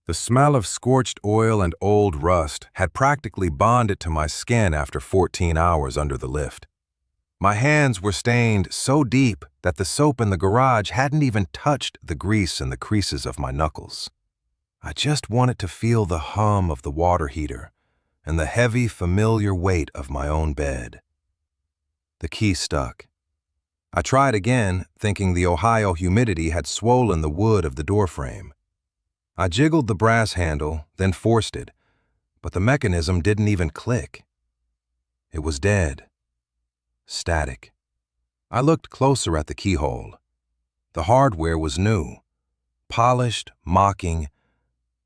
The smell of scorched oil and old rust had practically bonded to my skin after 14 hours under the lift. My hands were stained so deep that the soap in the garage hadn't even touched the grease in the creases of my knuckles. I just wanted to feel the hum of the water heater and the heavy, familiar weight of my own bed. The key stuck. I tried again, thinking the Ohio humidity had swollen the wood of the doorframe. I jiggled the brass handle, then forced it, but the mechanism didn't even click. It was dead. Static. I looked closer at the keyhole. The hardware was new, polished, mocking,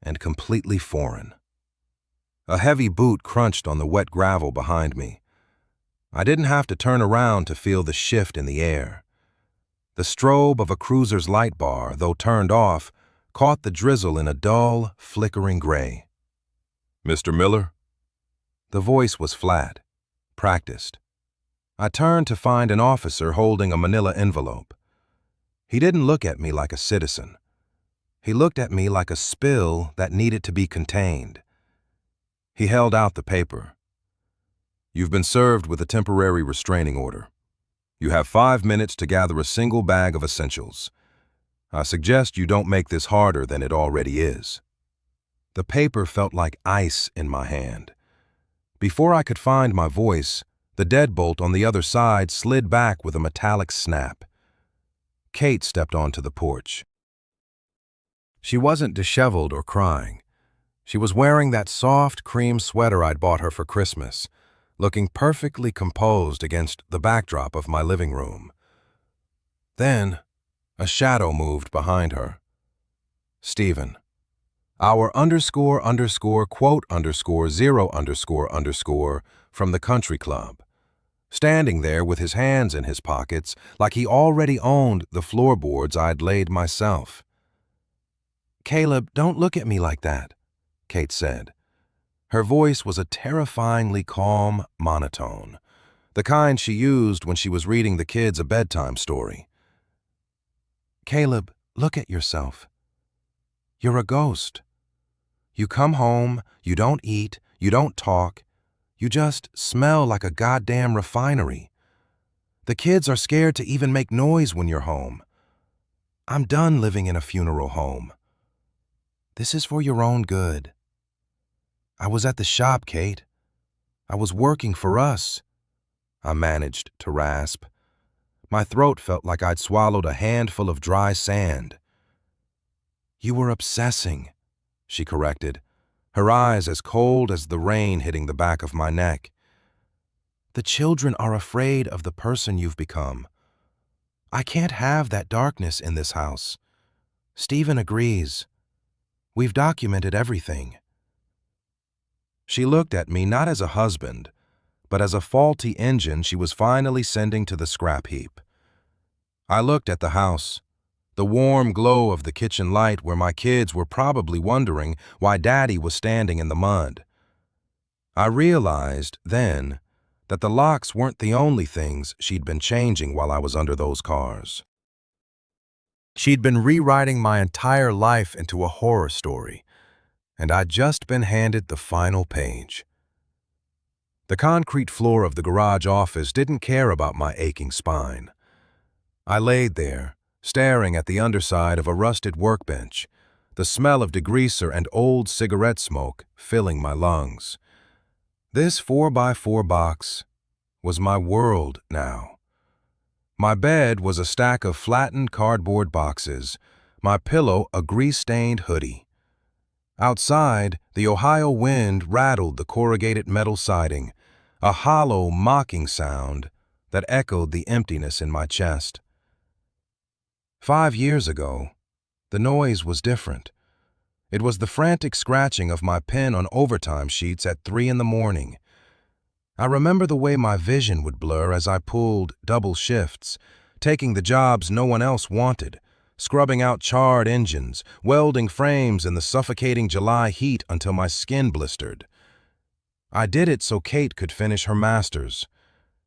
and completely foreign. A heavy boot crunched on the wet gravel behind me. I didn't have to turn around to feel the shift in the air. The strobe of a cruiser's light bar, though turned off, caught the drizzle in a dull, flickering gray. "Mr. Miller?" The voice was flat, practiced. I turned to find an officer holding a manila envelope. He didn't look at me like a citizen. He looked at me like a spill that needed to be contained. He held out the paper. "You've been served with a temporary restraining order. You have 5 minutes to gather a single bag of essentials. I suggest you don't make this harder than it already is." The paper felt like ice in my hand. Before I could find my voice, the deadbolt on the other side slid back with a metallic snap. Kate stepped onto the porch. She wasn't disheveled or crying. She was wearing that soft cream sweater I'd bought her for Christmas, looking perfectly composed against the backdrop of my living room. Then, a shadow moved behind her. Stephen. Our __quote_0__ from the country club, standing there with his hands in his pockets like he already owned the floorboards I'd laid myself. "Caleb, don't look at me like that," Kate said. Her voice was a terrifyingly calm monotone, the kind she used when she was reading the kids a bedtime story. "Caleb, look at yourself. You're a ghost. You come home, you don't eat, you don't talk, you just smell like a goddamn refinery. The kids are scared to even make noise when you're home. I'm done living in a funeral home. This is for your own good. I was at the shop, Kate. I was working for us," I managed to rasp. My throat felt like I'd swallowed a handful of dry sand. "You were obsessing," she corrected, her eyes as cold as the rain hitting the back of my neck. "The children are afraid of the person you've become. I can't have that darkness in this house. Stephen agrees. We've documented everything." She looked at me not as a husband, but as a faulty engine she was finally sending to the scrap heap. I looked at the house, the warm glow of the kitchen light where my kids were probably wondering why Daddy was standing in the mud. I realized then that the locks weren't the only things she'd been changing while I was under those cars. She'd been rewriting my entire life into a horror story, and I'd just been handed the final page. The concrete floor of the garage office didn't care about my aching spine. I laid there, staring at the underside of a rusted workbench, the smell of degreaser and old cigarette smoke filling my lungs. This 4x4 box was my world now. My bed was a stack of flattened cardboard boxes, my pillow a grease-stained hoodie. Outside, the Ohio wind rattled the corrugated metal siding, a hollow, mocking sound that echoed the emptiness in my chest. 5 years ago, the noise was different. It was the frantic scratching of my pen on overtime sheets at 3 in the morning. I remember the way my vision would blur as I pulled double shifts, taking the jobs no one else wanted, scrubbing out charred engines, welding frames in the suffocating July heat until my skin blistered. I did it so Kate could finish her master's.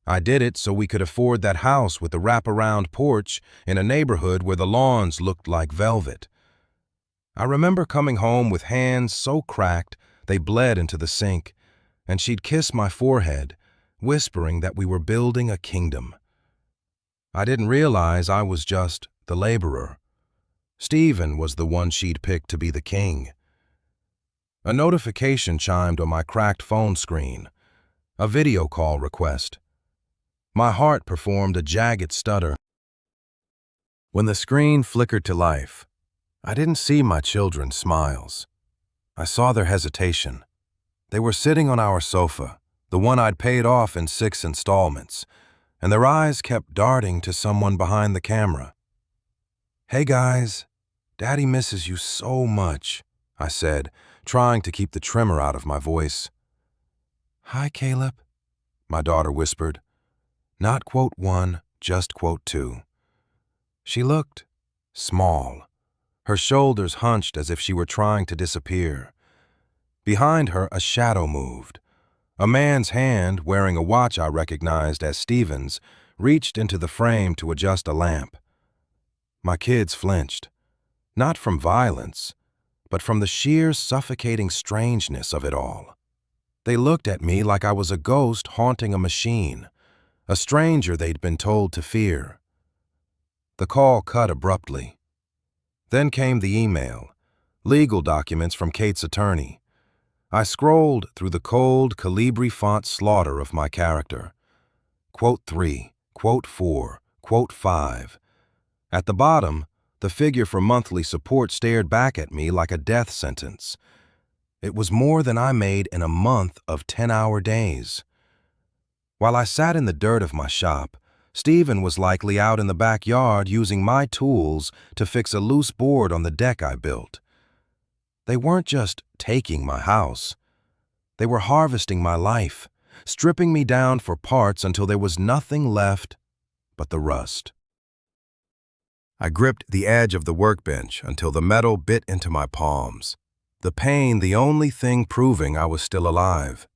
I did it so we could afford that house with the wraparound porch in a neighborhood where the lawns looked like velvet. I remember coming home with hands so cracked they bled into the sink, and she'd kiss my forehead, whispering that we were building a kingdom. I didn't realize I was just the laborer. Stephen was the one she'd picked to be the king. A notification chimed on my cracked phone screen, a video call request. My heart performed a jagged stutter. When the screen flickered to life, I didn't see my children's smiles. I saw their hesitation. They were sitting on our sofa, the one I'd paid off in 6 installments, and their eyes kept darting to someone behind the camera. "Hey guys, Daddy misses you so much," I said, trying to keep the tremor out of my voice. "Hi, Caleb," my daughter whispered. Not quote 1, just quote 2. She looked small, her shoulders hunched as if she were trying to disappear. Behind her, a shadow moved. A man's hand, wearing a watch I recognized as Stephen's, reached into the frame to adjust a lamp. My kids flinched, not from violence, but from the sheer suffocating strangeness of it all. They looked at me like I was a ghost haunting a machine, a stranger they'd been told to fear. The call cut abruptly. Then came the email, legal documents from Kate's attorney. I scrolled through the cold Calibri font slaughter of my character. Quote 3, quote 4, quote 5. At the bottom, the figure for monthly support stared back at me like a death sentence. It was more than I made in a month of 10-hour days. While I sat in the dirt of my shop, Stephen was likely out in the backyard using my tools to fix a loose board on the deck I built. They weren't just taking my house. They were harvesting my life, stripping me down for parts until there was nothing left but the rust. I gripped the edge of the workbench until the metal bit into my palms, the pain the only thing proving I was still alive.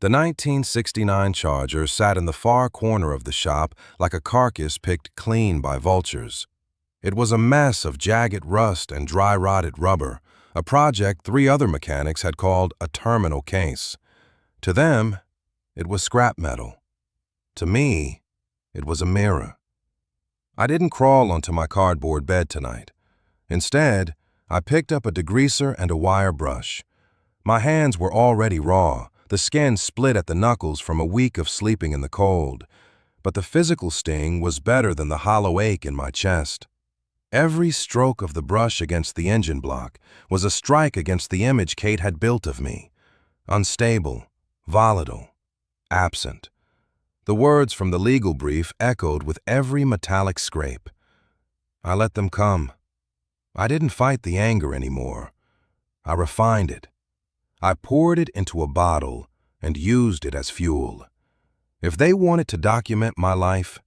The 1969 Charger sat in the far corner of the shop like a carcass picked clean by vultures. It was a mess of jagged rust and dry-rotted rubber, a project 3 other mechanics had called a terminal case. To them, it was scrap metal. To me, it was a mirror. I didn't crawl onto my cardboard bed tonight. Instead, I picked up a degreaser and a wire brush. My hands were already raw, the skin split at the knuckles from a week of sleeping in the cold. But the physical sting was better than the hollow ache in my chest. Every stroke of the brush against the engine block was a strike against the image Kate had built of me. Unstable, volatile, absent. The words from the legal brief echoed with every metallic scrape. I let them come. I didn't fight the anger anymore. I refined it. I poured it into a bottle and used it as fuel. If they wanted to document my life,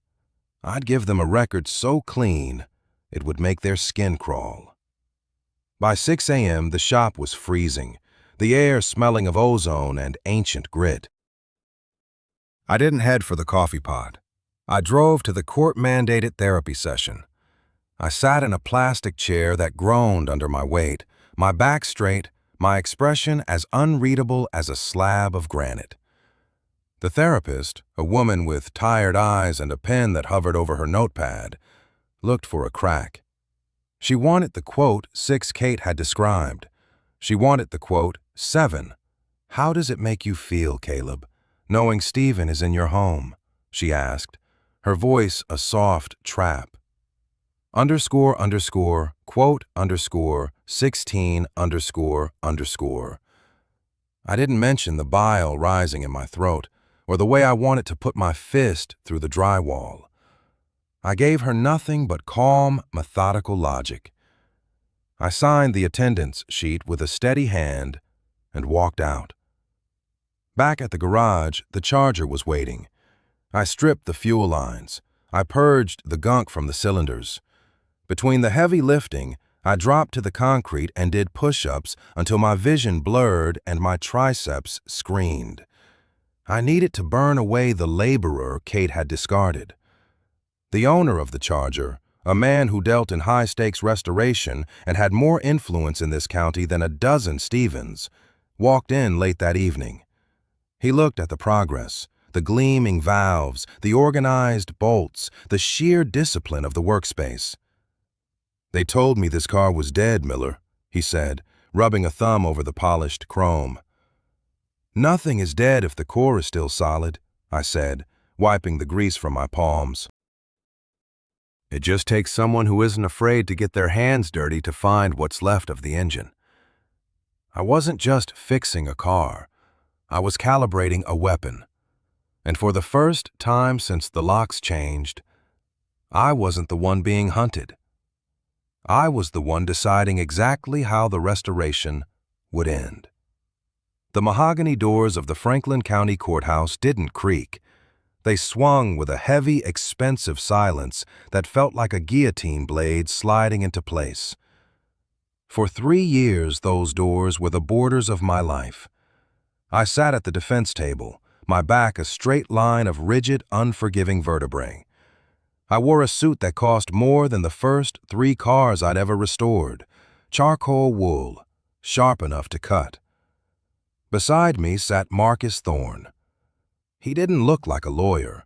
I'd give them a record so clean it would make their skin crawl. By 6 a.m., the shop was freezing, the air smelling of ozone and ancient grit. I didn't head for the coffee pot. I drove to the court-mandated therapy session. I sat in a plastic chair that groaned under my weight, my back straight, my expression as unreadable as a slab of granite. The therapist, a woman with tired eyes and a pen that hovered over her notepad, looked for a crack. She wanted the quote 6 Kate had described. She wanted the quote 7. "How does it make you feel, Caleb, knowing Stephen is in your home?" she asked, her voice a soft trap. Underscore underscore quote underscore 16 underscore underscore. I didn't mention the bile rising in my throat or the way I wanted to put my fist through the drywall. I gave her nothing but calm, methodical logic. I signed the attendance sheet with a steady hand and walked out. Back at the garage, the Charger was waiting. I stripped the fuel lines. I purged the gunk from the cylinders. Between the heavy lifting, I dropped to the concrete and did push-ups until my vision blurred and my triceps screamed. I needed to burn away the laborer Kate had discarded. The owner of the Charger, a man who dealt in high-stakes restoration and had more influence in this county than a dozen Stevens, walked in late that evening. He looked at the progress, the gleaming valves, the organized bolts, the sheer discipline of the workspace. "They told me this car was dead, Miller," he said, rubbing a thumb over the polished chrome. "Nothing is dead if the core is still solid," I said, wiping the grease from my palms. "It just takes someone who isn't afraid to get their hands dirty to find what's left of the engine." I wasn't just fixing a car. I was calibrating a weapon. And for the first time since the locks changed, I wasn't the one being hunted. I was the one deciding exactly how the restoration would end. The mahogany doors of the Franklin County Courthouse didn't creak. They swung with a heavy, expensive silence that felt like a guillotine blade sliding into place. For 3 years, those doors were the borders of my life. I sat at the defense table, my back a straight line of rigid, unforgiving vertebrae. I wore a suit that cost more than the first 3 cars I'd ever restored, charcoal wool, sharp enough to cut. Beside me sat Marcus Thorne. He didn't look like a lawyer.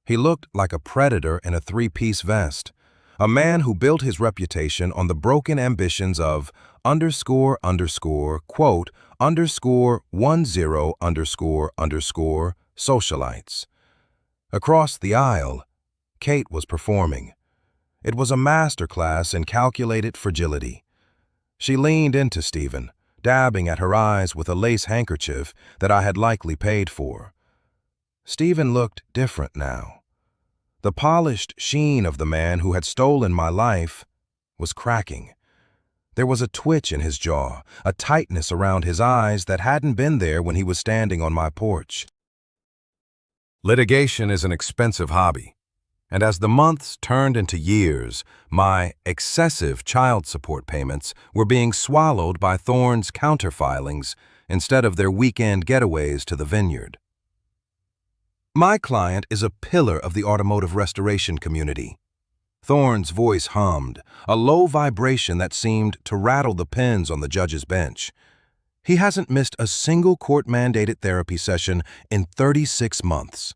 He looked like a predator in a 3-piece vest, a man who built his reputation on the broken ambitions of ___, quote, _10__, socialites. Across the aisle, Kate was performing. It was a masterclass in calculated fragility. She leaned into Stephen, dabbing at her eyes with a lace handkerchief that I had likely paid for. Stephen looked different now. The polished sheen of the man who had stolen my life was cracking. There was a twitch in his jaw, a tightness around his eyes that hadn't been there when he was standing on my porch. Litigation is an expensive hobby, and as the months turned into years, my excessive child support payments were being swallowed by Thorne's counterfilings instead of their weekend getaways to the vineyard. "My client is a pillar of the automotive restoration community." Thorne's voice hummed, a low vibration that seemed to rattle the pins on the judge's bench. "He hasn't missed a single court-mandated therapy session in 36 months.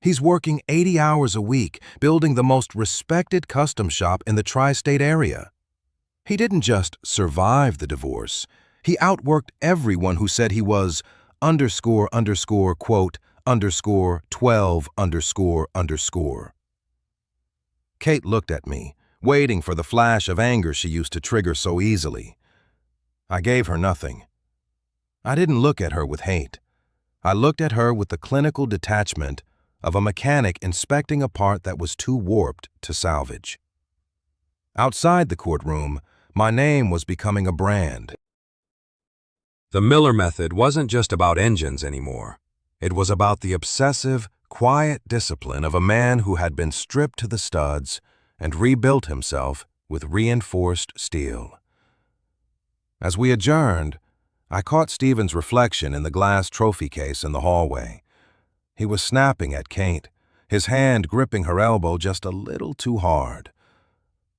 He's working 80 hours a week, building the most respected custom shop in the tri-state area. He didn't just survive the divorce. He outworked everyone who said he was ___, quote, _12__. Kate looked at me, waiting for the flash of anger she used to trigger so easily. I gave her nothing. I didn't look at her with hate. I looked at her with the clinical detachment of a mechanic inspecting a part that was too warped to salvage. Outside the courtroom, my name was becoming a brand. The Miller method wasn't just about engines anymore. It was about the obsessive, quiet discipline of a man who had been stripped to the studs and rebuilt himself with reinforced steel. As we adjourned, I caught Stephen's reflection in the glass trophy case in the hallway. He was snapping at Kate, his hand gripping her elbow just a little too hard.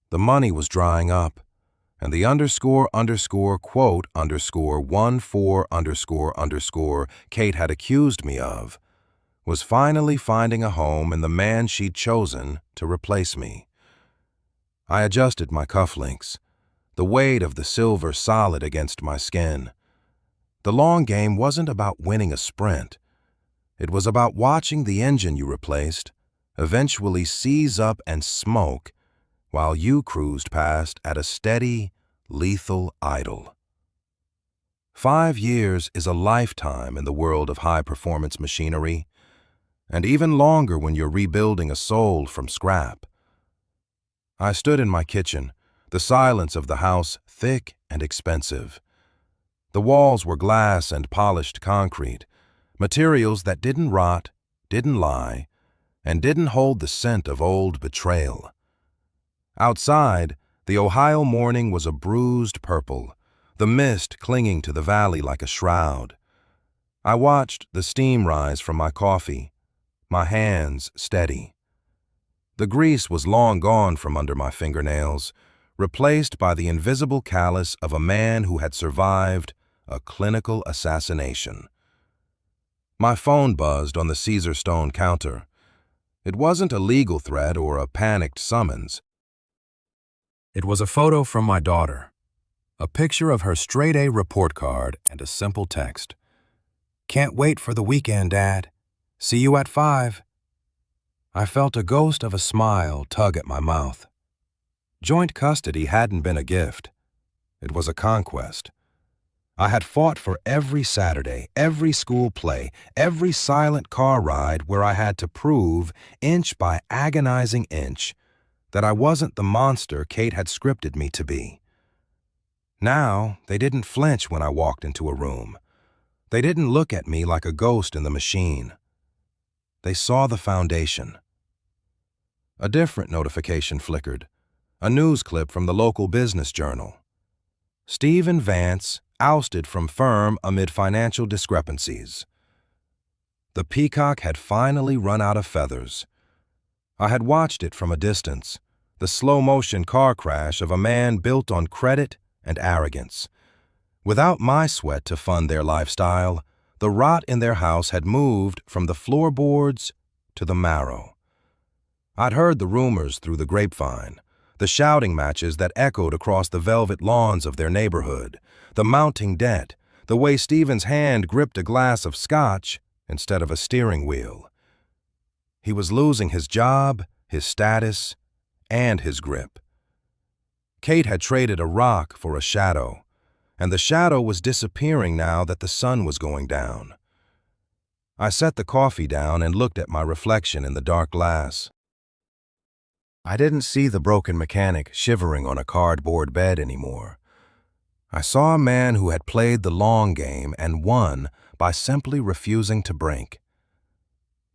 The money was drying up, and the ___, quote, _14__, Kate had accused me of was finally finding a home in the man she'd chosen to replace me. I adjusted my cufflinks, the weight of the silver solid against my skin. The long game wasn't about winning a sprint. It was about watching the engine you replaced eventually seize up and smoke while you cruised past at a steady, lethal idle. 5 years is a lifetime in the world of high-performance machinery, and even longer when you're rebuilding a soul from scrap. I stood in my kitchen, the silence of the house thick and expensive. The walls were glass and polished concrete, materials that didn't rot, didn't lie, and didn't hold the scent of old betrayal. Outside, the Ohio morning was a bruised purple, the mist clinging to the valley like a shroud. I watched the steam rise from my coffee, my hands steady. The grease was long gone from under my fingernails, replaced by the invisible callus of a man who had survived a clinical assassination. My phone buzzed on the Caesar stone counter. It wasn't a legal threat or a panicked summons. It was a photo from my daughter, a picture of her straight-A report card and a simple text. "Can't wait for the weekend, Dad. See you at 5. I felt a ghost of a smile tug at my mouth. Joint custody hadn't been a gift. It was a conquest. I had fought for every Saturday, every school play, every silent car ride where I had to prove, inch by agonizing inch, that I wasn't the monster Kate had scripted me to be. Now, they didn't flinch when I walked into a room. They didn't look at me like a ghost in the machine. They saw the foundation. A different notification flickered, a news clip from the local business journal. Stephen Vance ousted from firm amid financial discrepancies. The peacock had finally run out of feathers. I had watched it from a distance, the slow-motion car crash of a man built on credit and arrogance. Without my sweat to fund their lifestyle, the rot in their house had moved from the floorboards to the marrow. I'd heard the rumors through the grapevine, the shouting matches that echoed across the velvet lawns of their neighborhood, the mounting debt, the way Stephen's hand gripped a glass of scotch instead of a steering wheel. He was losing his job, his status, and his grip. Kate had traded a rock for a shadow, and the shadow was disappearing now that the sun was going down. I set the coffee down and looked at my reflection in the dark glass. I didn't see the broken mechanic shivering on a cardboard bed anymore. I saw a man who had played the long game and won by simply refusing to break.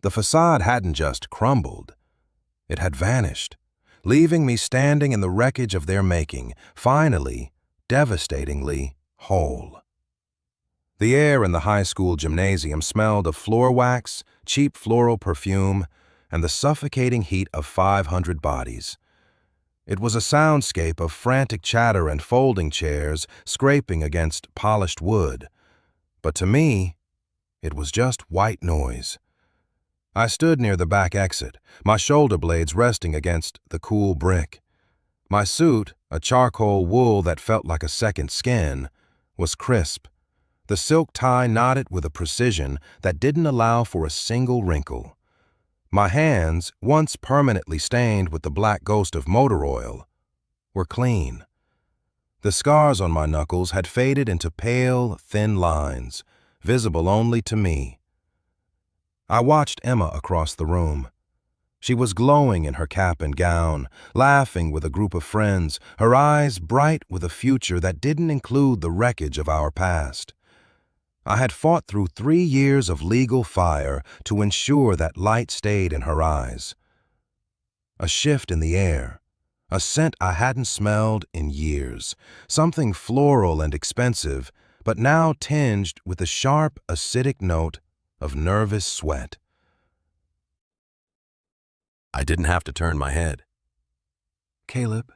The facade hadn't just crumbled, it had vanished, leaving me standing in the wreckage of their making, finally, devastatingly whole. The air in the high school gymnasium smelled of floor wax, cheap floral perfume, and the suffocating heat of 500 bodies. It was a soundscape of frantic chatter and folding chairs scraping against polished wood. But to me, it was just white noise. I stood near the back exit, my shoulder blades resting against the cool brick. My suit, a charcoal wool that felt like a second skin, was crisp. The silk tie knotted with a precision that didn't allow for a single wrinkle. My hands, once permanently stained with the black ghost of motor oil, were clean. The scars on my knuckles had faded into pale, thin lines, visible only to me. I watched Emma across the room. She was glowing in her cap and gown, laughing with a group of friends, her eyes bright with a future that didn't include the wreckage of our past. I had fought through 3 years of legal fire to ensure that light stayed in her eyes. A shift in the air, a scent I hadn't smelled in years, something floral and expensive, but now tinged with a sharp, acidic note of nervous sweat. I didn't have to turn my head. "Caleb."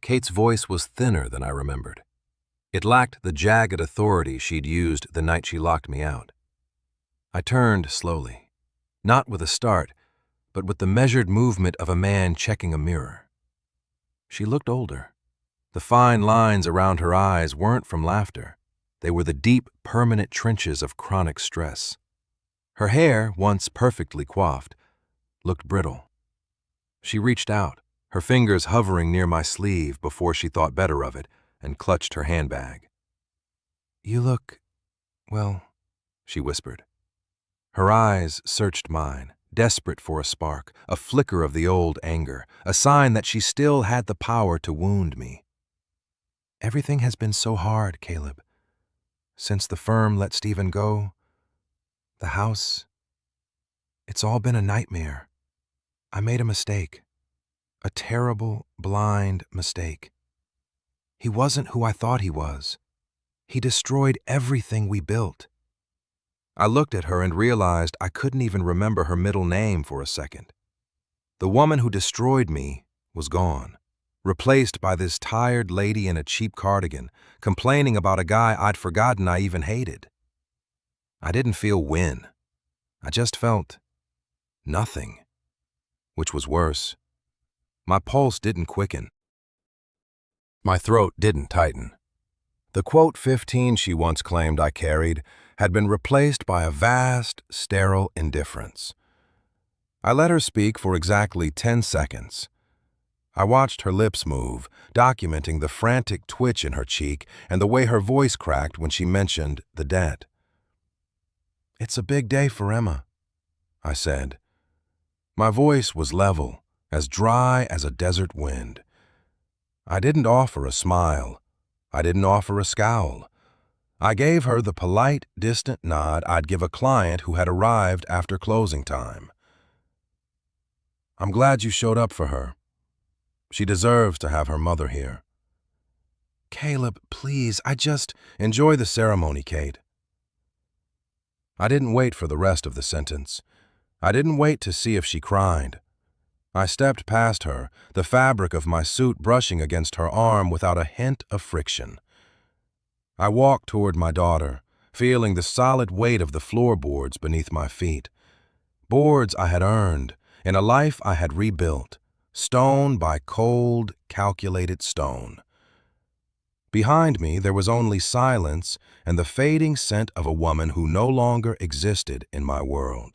Kate's voice was thinner than I remembered. It lacked the jagged authority she'd used the night she locked me out. I turned slowly, not with a start, but with the measured movement of a man checking a mirror. She looked older. The fine lines around her eyes weren't from laughter. They were the deep, permanent trenches of chronic stress. Her hair, once perfectly coiffed, looked brittle. She reached out, her fingers hovering near my sleeve before she thought better of it, and clutched her handbag. "You look, well," she whispered. Her eyes searched mine, desperate for a spark, a flicker of the old anger, a sign that she still had the power to wound me. "Everything has been so hard, Caleb. Since the firm let Stephen go, the house, it's all been a nightmare. I made a mistake, a terrible, blind mistake. He wasn't who I thought he was. He destroyed everything we built." I looked at her and realized I couldn't even remember her middle name for a second. The woman who destroyed me was gone, replaced by this tired lady in a cheap cardigan, complaining about a guy I'd forgotten I even hated. I didn't feel win. I just felt nothing, which was worse. My pulse didn't quicken. My throat didn't tighten. The quote 15 she once claimed I carried had been replaced by a vast, sterile indifference. I let her speak for exactly 10 seconds. I watched her lips move, documenting the frantic twitch in her cheek and the way her voice cracked when she mentioned the debt. "It's a big day for Emma," I said. My voice was level, as dry as a desert wind. I didn't offer a smile. I didn't offer a scowl. I gave her the polite, distant nod I'd give a client who had arrived after closing time. "I'm glad you showed up for her. She deserves to have her mother here." "Caleb, please, enjoy the ceremony, Kate." I didn't wait for the rest of the sentence. I didn't wait to see if she cried. I stepped past her, the fabric of my suit brushing against her arm without a hint of friction. I walked toward my daughter, feeling the solid weight of the floorboards beneath my feet. Boards I had earned, in a life I had rebuilt, stone by cold, calculated stone. Behind me there was only silence and the fading scent of a woman who no longer existed in my world.